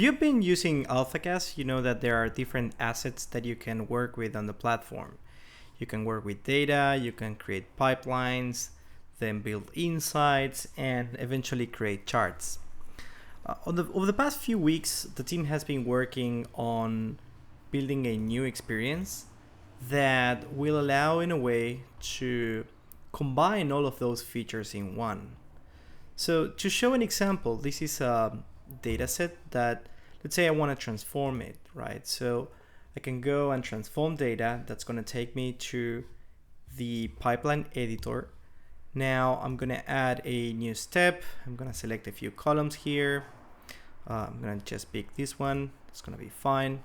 You've been using Alphacast, you know that there are different assets that you can work with on the platform. You can work with data, you can create pipelines, then build insights, and eventually create charts. Over the past few weeks, the team has been working on building a new experience that will allow, in a way, to combine all of those features in one. So to show an example, this is a data set that, let's say I want to transform it, right? So I can go and transform data. That's going to take me to the pipeline editor. Now I'm going to add a new step. I'm going to select a few columns here. I'm going to just pick this one. It's going to be fine.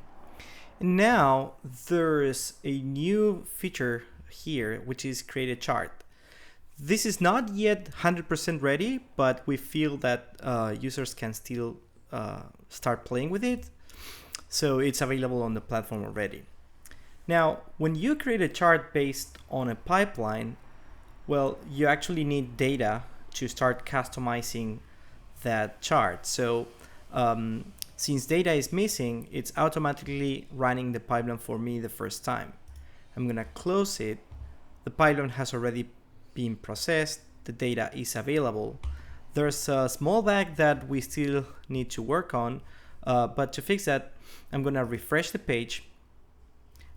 And now there's a new feature here, which is create a chart. This is not yet 100% ready, but we feel that users can still start playing with it. So it's available on the platform already. Now, when you create a chart based on a pipeline, well, you actually need data to start customizing that chart. So since data is missing, it's automatically running the pipeline for me the first time. I'm going to close it. The pipeline has already been processed. The data is available. There's a small bug that we still need to work on, but to fix that, I'm going to refresh the page,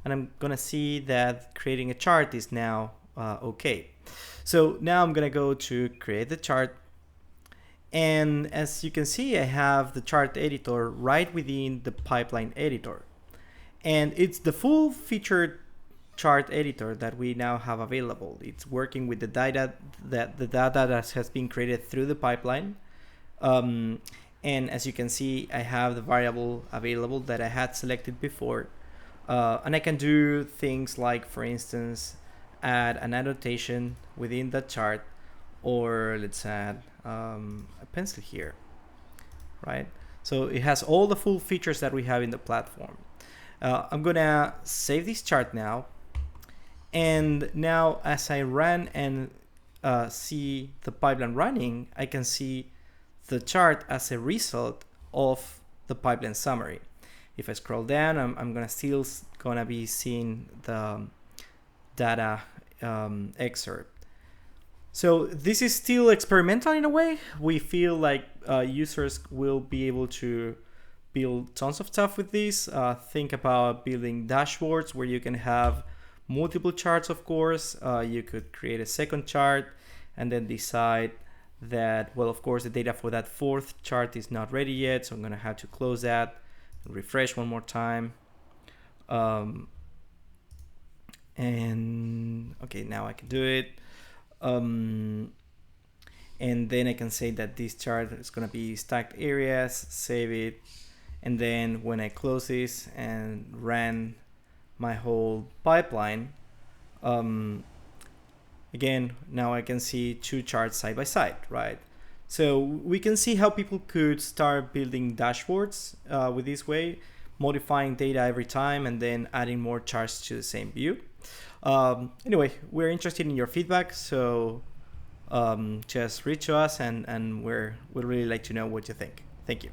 and I'm going to see that creating a chart is now okay. So now I'm going to go to create the chart. And as you can see, I have the chart editor right within the pipeline editor. And it's the full featured chart editor that we now have available. It's working with the data that has been created through the pipeline. And as you can see, I have the variable available that I had selected before. And I can do things like, for instance, add an annotation within the chart, or let's add a pencil here, right? So it has all the full features that we have in the platform. I'm gonna save this chart now. And now as I run and see the pipeline running, I can see the chart as a result of the pipeline summary. If I scroll down, I'm still gonna be seeing the data excerpt. So this is still experimental in a way. We feel like users will be able to build tons of stuff with this. Think about building dashboards where you can have multiple charts, of course. You could create a second chart and then decide that, well, of course, the data for that fourth chart is not ready yet, so I'm going to have to close that and refresh one more time. And okay, now I can do it. And then I can say that this chart is going to be stacked areas, save it, and then when I close this and run my whole pipeline, again, now I can see two charts side by side, right? So we can see how people could start building dashboards with this way, modifying data every time and then adding more charts to the same view. Anyway, we're interested in your feedback, so just reach to us and we'd really like to know what you think. Thank you.